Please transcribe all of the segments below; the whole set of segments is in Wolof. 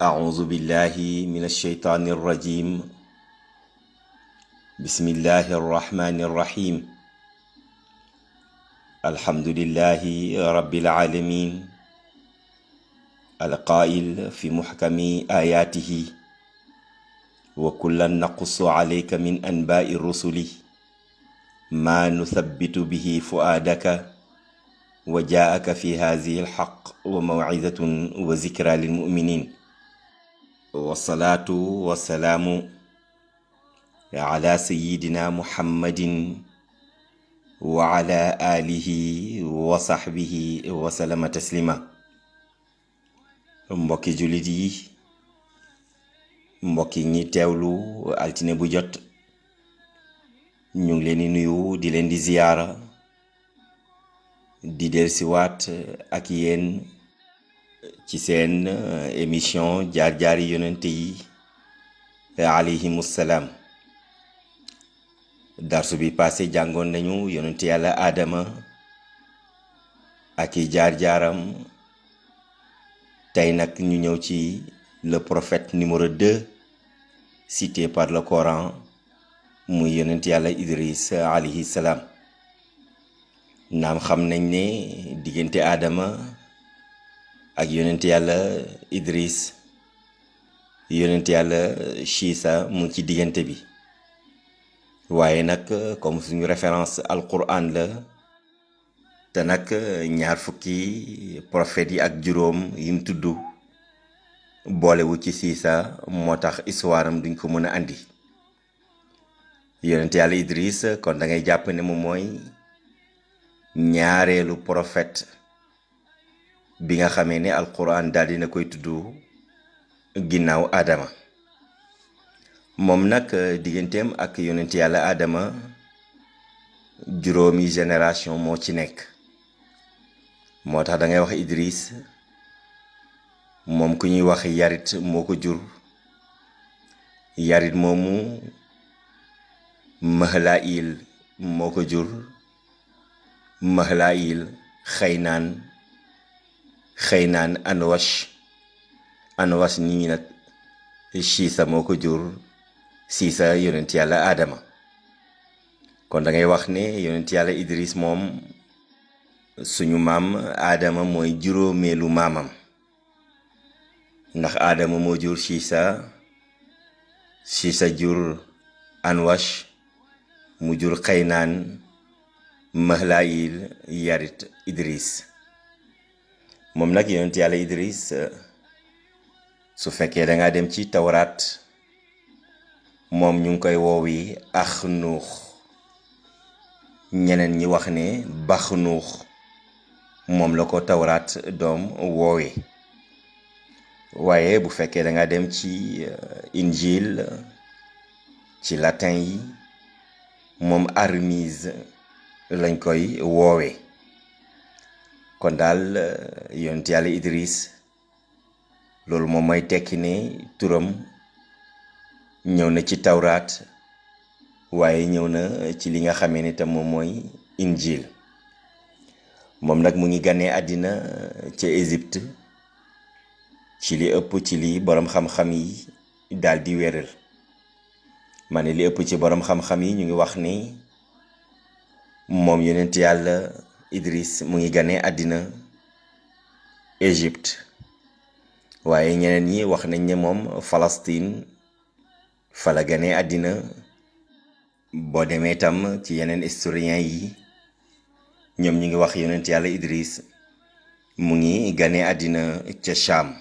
أعوذ بالله من الشيطان الرجيم. بسم الله الرحمن الرحيم. الحمد لله رب العالمين القائل في محكم آياته: وكلا نقص عليك من أنباء الرسل ما نثبت به فؤادك وجاءك في هذه الحق وموعظة وذكرى للمؤمنين. والصلاة والسلام على سيدنا محمد وعلى آله وصحبه وسلم تسليما. mbokki jullit yi, mbokki ñi teewlu altine bu jot, ñu ngi leen di nuyu di leen di ziyaara di dellusiwaat ak yéen ci seen émission jaar-jaari yonente yi alayhimu salaam. darsu bi passé jàngoon nañu yonente yàlla aadama ak i jaar-jaaram. tey nag ñu ñëw ci le prophète numéro 2 cité par le Coran, muy yonent yàlla Idris alayhi salaam. naam xam nañ ne diggante aadama ak yonent yàlla Idris, yonent yàlla Chiisa mu ngi ci diggante bi, waaye nag comme suñu référence alquran la, te nag ñaar fukki prophètes yi ak juróom yim tudd boolewu ci Siisa, moo tax histoire am duñ ko mën a andi. yonent yàlla Idris kon da ngay jàpp ne moom mooy ñaareelu prophète bi nga xamee ne alquran daal dina koy tudd ginnaaw Adama. moom nag digganteem ak yonent yàlla Adama juróomi génération moo ci nekk. moo tax da ngay wax Idris, moom ku ñuy wax Yarit moo ko jur. Yarit moomu Mahlail moo ko jur. Mahlail Xaynaan Anwash nit ñi nag Siisa moo ko jur. Siisa yonent yàlla Adama. kon da ngay wax ne yonent yàlla Idris moom suñu maam Adama mooy juróomeelu maamam, ndax Adama moo jur Siisa, Siisa jur Anwash, mu jur Xaynaan, Mahlail, Yarit, Idris. moom nag yonent yàlla Idris, su fekkee da nga dem ci tawraat, moom ñu ngi koy woowi Axnuux. ñeneen ñi wax ne Baxnuux moom la ko tawraat doom woowe. waaye bu fekkee da nga dem ci injil, ci latin yi, moom Armise lañ koy woowe. kon daal yonent yàlla Idris, loolu moom mooy tekki ne turam ñëw na ci tawraat, waaye ñëw na ci li nga xamee ne tam moom mooy injil. moom nag mu ngi ganee àddina ca Égypte, ci li ëpp ci li boroom xam-xam yi daal di wéral. ma ne li ëpp ci boroom xam-xam yi ñu ngi wax ni moom yonent yàlla Idris mu ngi ganee àddina Égypte, waaye ñeneen ñi wax nañ ne moom Palestine fa la ganee àddina. boo demee tam ci yeneen historien yi, ñoom ñu ngi wax yonent yàlla Idris mu ngi ganee àddina ca Cham.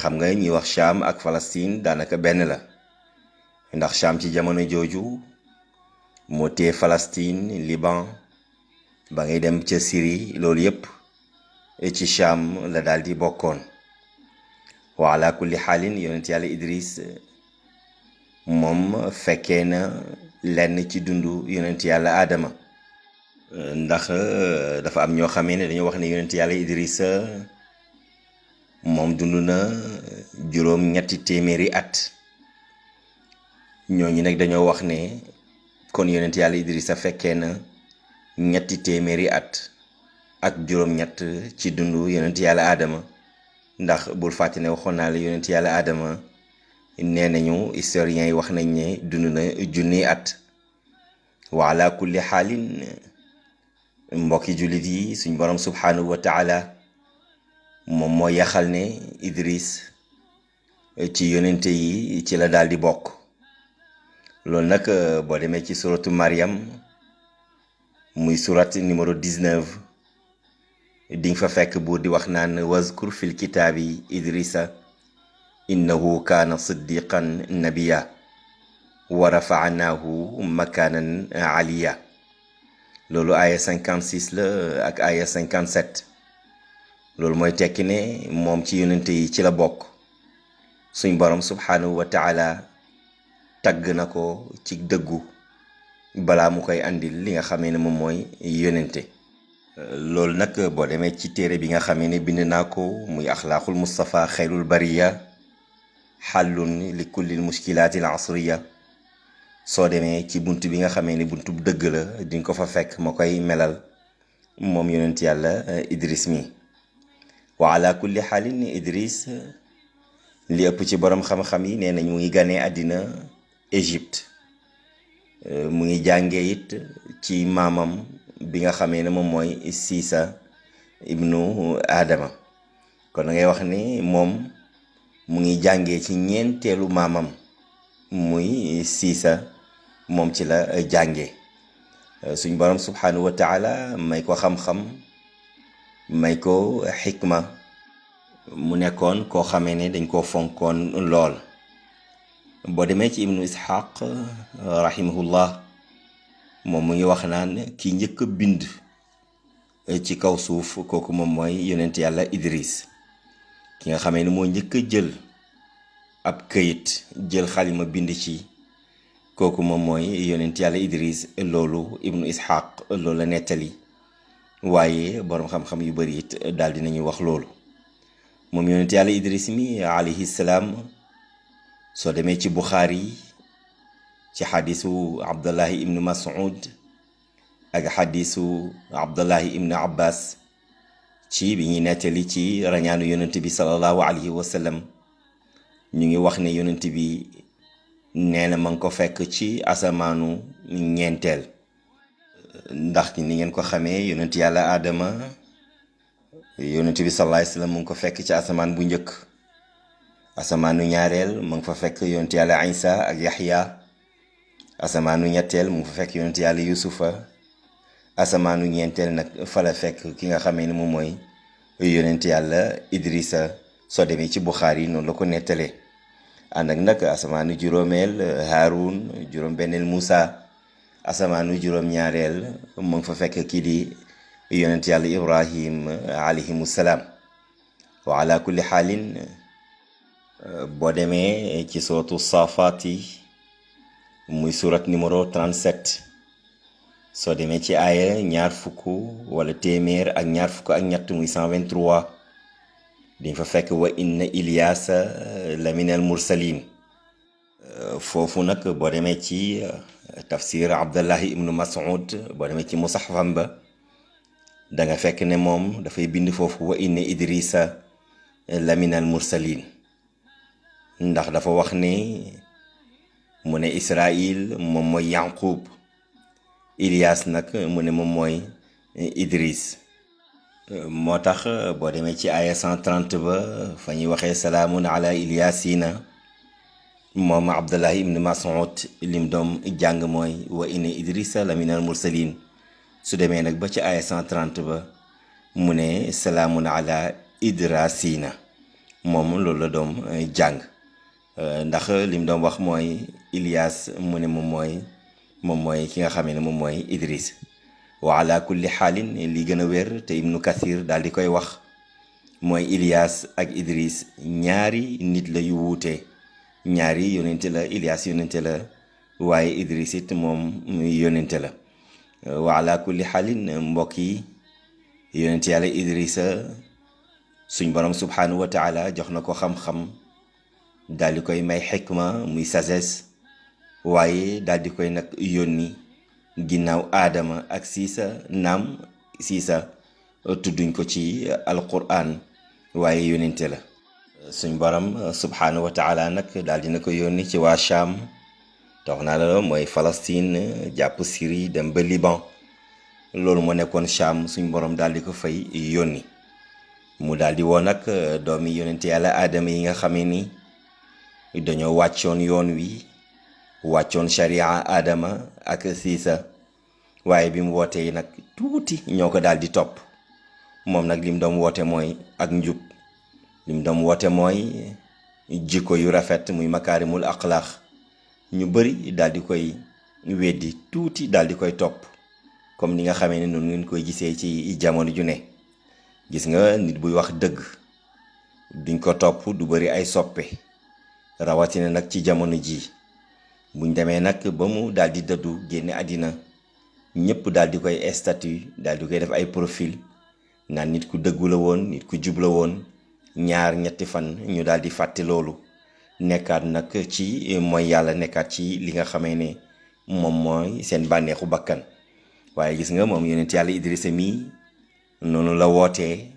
xam nga ñi wax Cham ak Palestine daanaka benn la, ndax Cham ci jamono jooju moo tee Palestine, Liban, ba ngay dem ca Syrie, loolu yépp ci Cham la daal di bokkoon. wa ala kulli xaalin yonent yàlla Idris moom fekkee na lenn ci dundu yonent yàlla Adama, ndax dafa am ñoo xamee ne dañoo wax ne yonent yàlla Idrissa moom dund na juróom-ñetti téeméeri at. ñooñu nag dañoo wax ne kon yonent yàlla Idrissa fekkee na ñetti téeméeri at ak juróom-ñett ci dundu yonent yàlla Adama, ndax bul fàtte ne waxoon naa la yonent yàlla aadama nee nañu historiens yi wax nañ ne dund na junni at. wa ala kulli xaalin mbokki jullit yi suñ borom subhanahu wa taala moom moo yaxal ne Idris ci yonente yi ci la daal di bokk. loolu nag boo demee ci suratu Maryam muy surat numéro 19 di nga fa fekk buur di wax naan wazkur fil kitaabi Idrisa innahu kaana siddiqan nabiya wa rafaanaahu makaanan aliya. loolu aaya 56 la ak aaya 57. loolu mooy tekki ne moom ci yonente yi ci la bokk. suñ borom subhanahu wa taala tagg na ko ci dëggu balaa mu koy andil li nga xamee ne moom mooy yonente. loolu nag boo demee ci téere bi nga xamee ne bind naa ko muy axlaaqul Mustafa xayrul bariya xàllun li kullil mushkilaati al asriya. soo demee ci bunt bi nga xamee ne buntu dëgg la dinga ko fa fekk ma koy melal moom yonent yàlla Idris mi. wa ala kulli xaalin Idris li ëpp ci borom xam-xam yi nee nañ mu ngi ganee àddina Égypte. mu ngi jàngee it ci maamam bi nga xamee ne moom mooy Siisa ibnu Adama. kon da ngay wax ni moom mu ngi jàngee ci ñeenteelu maamam muy Siisa moom ci la jàngee. suñ borom subhanahu wa taala may ko xam-xam may ko xikma. mu nekkoon koo xamee ne dañ koo fonkoon lool. boo demee ci ibnu Ishaq rahimahullah moom mu ngi wax naan ki njëkk a bind ci kaw suuf kooku moom mooy yonent yàlla Idris. ki nga xamee ne moo njëkk a jël ab këyit jël xalima bind ci kooku moom mooy yonent yàlla Idris. loolu ibnu Ishaq loolu la nettali waaye boroom xam-xam yu bari it daal dinañuy wax loolu. moom yonent yàlla Idris mi alayhi salaam soo demee ci Buxaari ci xadisu Abdullahi ibnu Mas'ud ak xadisu Abdullahi ibnu Abbas ci bi ñuy nettali ci rañaanu yonent bi sallallahu alayhi wa sallam ñu ngi wax ne yonent bi nee na ma ngi ko fekk ci asamaanu ñeenteel. ndax ni ngeen ko xamee yonent yàlla Adama yonent bi sallallahu alayhi wa sallam mu ngi ko fekk ci asamaan bu njëkk. asamaanu ñaareel mu ngi fa fekk yonent yàlla Isa ak Yaxya. asamaanu ñetteel mu ngi fa fekk yonent yàlla Yusufa. asamaanu ñeenteel nag fa la fekk ki nga xamee ne moom mooy yonent yàlla Idrisa. soo demee ci Buxaari noonu la ko nettalee. ànd ak nag asamaanu juróomeel Haarun, juróom-benneel Moussa. asamaanu juróom-ñaareel mu ngi fa fekk kii di yonent yàlla Ibrahim alayhimu salaam. wa ala kulli xaalin boo demee ci suratu Saafaat yi muy surat numéro 37 soo demee ci aaya ñaar fukk wala téeméer ak ñaar fukk ak ñett muy 123 diñ fa fekk wa inna Ilyaasa la minal mursalin. foofu nag boo demee ci tafsir Abdullahi ibnu Mas'ud boo demee ci musaxafam ba da nga fekk ne moom dafay bind foofu wa inna Idrisa la minal mursalin. ndax dafa wax ne mu ne Israil moom mooy Yanqub. Ilias nag mu ne moom mooy Idris. moo tax boo demee ci aya 130 ba fa ñuy waxee salaamun ala Ilyasina moom Abdullahi ibn Mas'ud lim doom jàng mooy wa inna Idrisa la minal mursalin. su demee nag ba ci aya 130 ba mu ne salaamun ala Idrasina moom loolu la doom jàng. ndax lim doon wax mooy Ilias mu ne moom mooy ki nga xamee ne moom mooy Idris. wa ala kulli xaalin li gën a wér te Ibnu Kathir daal di koy wax mooy Ilias ak Idris ñaari nit la yu wuute. ñaari yonente la. Ilias yonente la waaye Idris it moom yonente la. wa ala kulli xaalin mbokk yi yonente yàlla Idrisa suñ borom subhanahu wa taala jox na ko xam-xam daal di koy may xikma muy sagesse waaye daal di koy nag yónni ginnaaw Adama ak Siisa. naam Siisa tudduñ ko ci alquran waaye yonente la. suñ borom subhanahu wa taala nag daal dina ko yónni ci waa Cham te wax naa la mooy Palestine jàpp Syrie dem ba Liban loolu moo nekkoon Cham suñ borom daal di ko fay yónni mu daal di woo nag doomi yonent yàlla aadama yi nga xamee ni dañoo wàccoon yoon wi wàccoon sharia aadama ak siisa waaye bi mu wootee nag tuuti ñoo ko daal di topp moom nag lim doon woote mooy ak njub lim doon woote mooy jikko yu rafet muy makaarimul axlaax ñu bëri daal di koy weddi tuuti daal di koy topp comme ni nga xamee ne noonu ngeen koy gisee ci jamono ju ne gis nga nit buy wax dëgg duñ ko topp du bëri ay soppe rawatina nag ci jamono ji buñ demee nag ba mu daal di dëddu génne àddina ñëpp daal di koy statut daal di koy def ay profil naan nit ku dëggu la woon nit ku jub la woon ñaar ñetti fan ñu daal di fàtte loolu nekkaat nag ci mooy yàlla nekkaat ci li nga xamee ne moom mooy seen bànneexu bakkan waaye gis nga moom yonent yàlla Idrissa mii noonu la wootee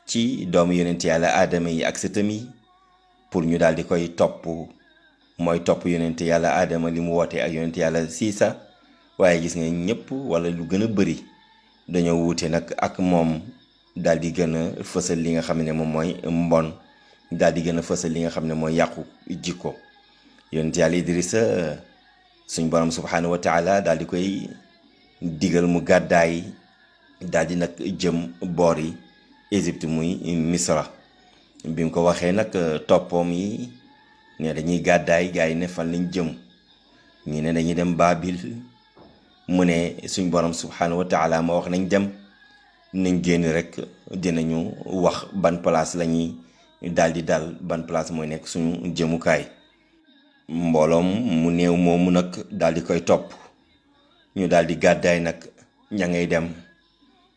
ci doomu yonent yàlla aadama yi ak sëtam yi pour ñu daal di koy topp mooy topp yonent yàlla aadama li mu wootee ak yonent yàlla siisa waaye gis nga ñëpp wala lu gën a bëri dañoo wuute nag ak moom daal di gën a fësal li nga xam ne moom mooy mbon daal di gën a fësal li nga xam ne mooy yàqu jikko yonent yàlla Idrissa suñ borom subhanahu wa taala daal di koy digal mu gàddaay daal di nag jëm boor yi Égypte muy Misra bi mu ko waxee nag toppoom yi ne dañuy gàddaay gaa yi ne fan lañ jëm ñi ne dañuy dem Babil mu ne suñ borom subhanahu wa taala ma wax nañ dem nañ génn rek dinañu wax ban place la ñuy daal di dal ban place mooy nekk suñu jëmukaay mbooloom mu néew moomu nag daal di koy topp ñu daal di gàddaay nag ña ngay dem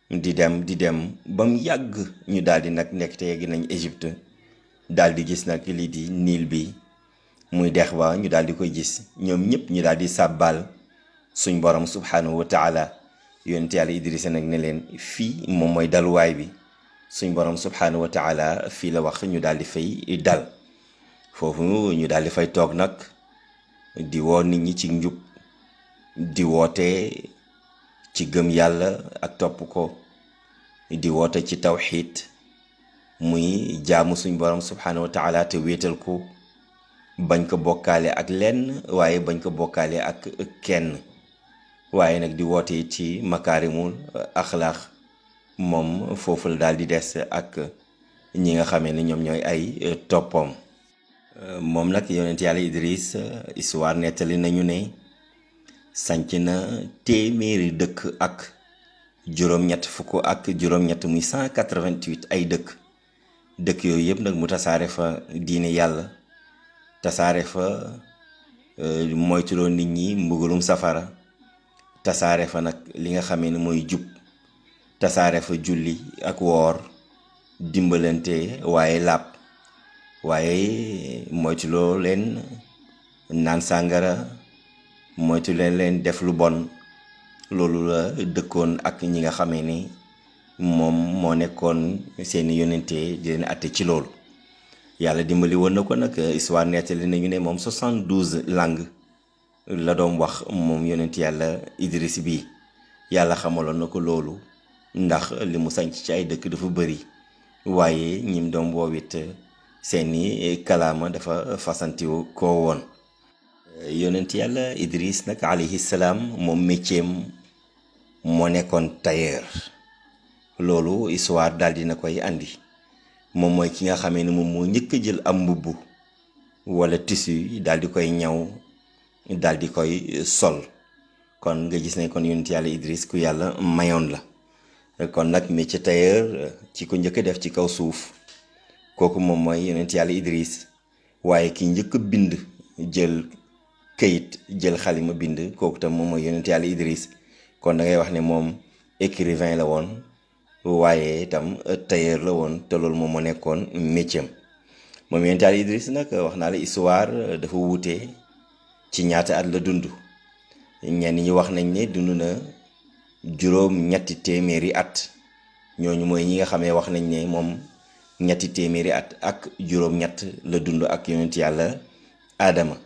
di dem ba mu yàgg ñu daal di nag nekk te yegg nañ Égypte daal di gis nag lii di Nil bi muy dex ba ñu daal di koy gis ñoom ñëpp ñu daal di sàbbaal suñ borom subhanahu wa taala yonent yàlla Idrissa nag ne leen fii moom mooy daluwaay bi suñ borom subhanahu wa taala fii la wax ñu daal di fay dal foofu ñu daal di fay toog nag di woo nit ñi ci njub di woote ci gëm yàlla ak topp ko di woote ci tawxiid muy jaamu suñ borom subhanahu wa taala te wéetal ko bañ ko bokkaale ak lenn waaye bañ ko bokkaale ak kenn waaye nag di woote ci makaarimul axlaax moom foofu la daal di des ak ñi nga xamee ne ñoom ñooy ay toppam moom nag yonent yàlla Idriss histoire nettali nañu ne sanc na téeméeri dëkk ak juróom-ñett fukk ak juróom-ñett muy 188 ay dëkk yooyu yëpp nag mu tasaare fa diine yàlla tasaare fa moytuloo nit ñi mbugalum safara tasaare fa nag li nga xamee ne mooy jub tasaare fa julli ak woor dimbalante waaye làpp waaye moytuloo leen naan sàngara moytu leen def lu bon loolu la dëkkoon ak ñi nga xamee ni moom moo nekkoon seeni yonente di leen atte ci loolu yàlla dimbali woon na ko nag histoire nettali nañu ne moom 72 langues la doon wax moom yonent yàlla Idriss bi yàlla xamaloon na ko loolu ndax li mu sanc ci ay dëkk dafa bëri waaye ñim doon woowit seeni kalaama dafa fasantiwu koo woon yonent yàlla Idriss nag alayhi salaam moom métier moo nekkoon tailleur loolu histoire daal dina koy andi moom mooy ki nga xamee ne moom moo njëkk a jël am mbubb wala tissu daal di koy ñaw daal di koy sol kon nga gis ne kon yonent yàlla Idriss ku yàlla mayoon la kon nag métier tailleur ci ko njëkk a def ci kaw suuf kooku moom mooy yonent yàlla Idriss waaye ki njëkk a bind jël këyit jël xalima bind kooku tam moom mooy yonent yàlla Idriss kon da ngay wax ne moom écrivain la woon waaye itam tailleur la woon te loolu moom moo nekkoon métier moom yonent yàlla Idriss nag wax naa la histoire dafa wuute ci ñaata at la dund ñenn ñi wax nañ ne dund na juróom ñetti téeméeri at ñooñu mooy ñi nga xamee wax nañ ne moom ñetti téeméeri at ak juróom-ñett la dund ak yonent yàlla aadama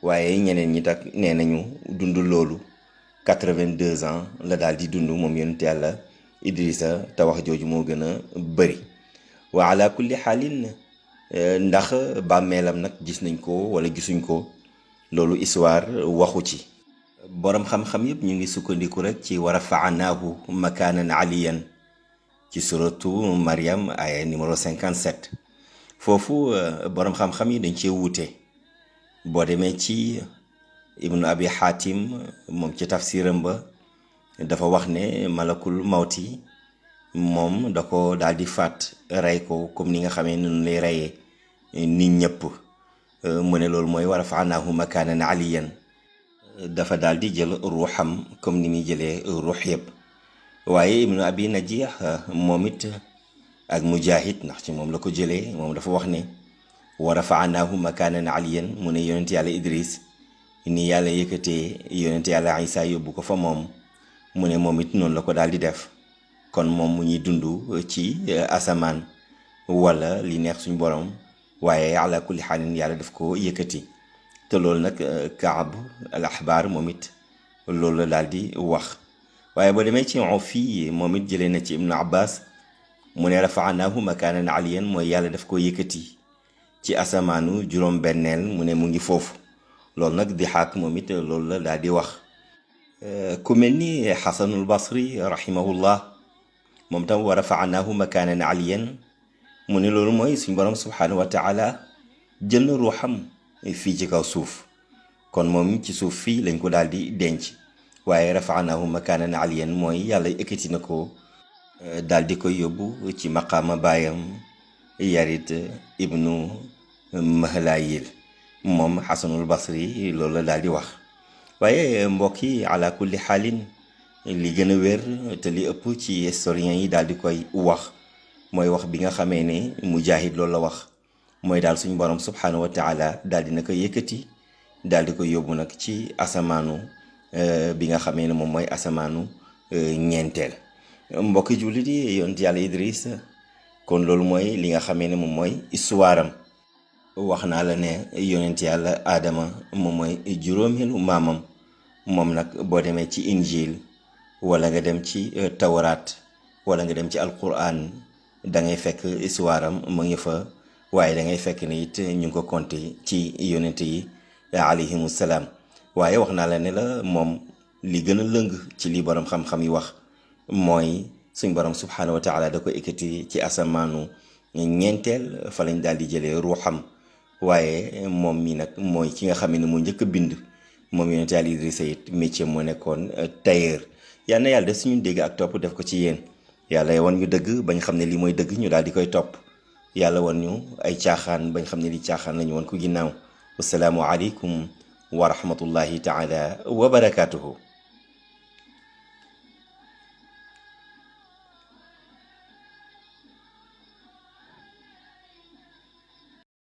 waaye ñeneen ñi tak nee nañu dund loolu 82 ans la daal di dund moom yonent yàlla Idrissa te wax jooju moo gën a bëri wa ala kulli xaalin ndax bàmmeelam nag gis nañ ko wala gisuñ ko loolu histoire waxu ci boroom xam-xam yëpp ñu ngi sukkandiku rek ci wa rafaanaahu makaanan aliyan ci suratu Maryam aya numéro 57 foofu boroom xam-xam yi dañ cee wuute boo demee ci ibnu abi xaatim moom ci tafsiram ba dafa wax ne malakul mawti moom da ko daal di faat rey ko comme ni nga xamee noonu lay reyee nit ñëpp mu ne loolu mooy wa rafaanaahu makaanan aliyan dafa daal di jël ruuxam comme ni muy jëlee ruux yëpp waaye ibnu abi najih moom it ak mujahid ndax ci moom la ko jëlee moom dafa wax ne wa rafaanaahu makaanan aliyan mu ne yonent yàlla Idris ni yàlla yëkkatee yonent yàlla Isa yóbbu ko fa moom mu ne moom it noonu la ko daal di def kon moom mu ñuy dund ci asamaan wala li neex suñ borom waaye ala kulli xaalin yàlla daf ko yëkkati te loolu nag Kaab al axbaar moom it loolu la daal di wax waaye boo demee ci fii moom it jëlee na ci ibnu abbas mu ne rafaanaahu makaanan aliyan mooy yàlla daf ko yëkkati ci asamaanu juróom-benneel mu ne mu ngi foofu loolu nag di xaak moom it loolu la daal di wax ku mel ni xasanul basri rahimahullah moom tam wa rafaanaahu makaanan aliyan mu ne loolu mooy suñ borom subhaanahu wa taala jël na ruuxam fii ci kaw suuf kon moom ci suuf fii lañ ko daal di denc waaye rafaanaahu makaanan aliyan mooy yàlla ekkati na ko daal di koy yóbbu ci maqaama baayam yarid ibnu mahlayil moom xasanul basri loolu la daal di wax waaye mbokk yi ala kulli xaalin li gën a wér te li ëpp ci historien yi daal di koy wax mooy wax bi nga xamee ne mujahid loolu la wax mooy daal suñu borom subhaanahu wa taala daal dina ko yëkkati daal di ko yóbbu nag ci asamaanu bi nga xamee ne moom mooy asamaanu ñeenteel mbokki jullit yi yonent yàlla Idris kon loolu mooy li nga xamee ne moom mooy histoire am wax naa la ne yonent yàlla aadama moom mooy juróomeelu maamam moom nag boo demee ci injil wala nga dem ci tawraat wala nga dem ci alquran da ngay fekk histoire am mu ngi fa waaye da ngay fekk ne it ñu ngi ko compté ci yonent yi alayhimu salaam waaye wax naa la ne la moom li gën a lëng ci li borom xam-xam yi wax mooy suñ borom subhaanahu wa taala da ko ekkati ci asamaanu ñeenteel fa lañ daal di jëlee ruuxam waaye moom mi nag mooy ki nga xam ne moo njëkk a bind moom yonent yàlla Idrissa it métier moo nekkoon tailleur yal na yàlla def suñu dégg ak topp def ko ci yéen yàlla wan ñu dëgg bañ xam ne lii mooy dëgg ñu daal di koy topp yàlla wan ñu ay caaxaan bañ xam ne lii caaxaan lañu wan ko ginnaaw wasalaamu aleykum wa rahmatullahi taala wa barakaatuhu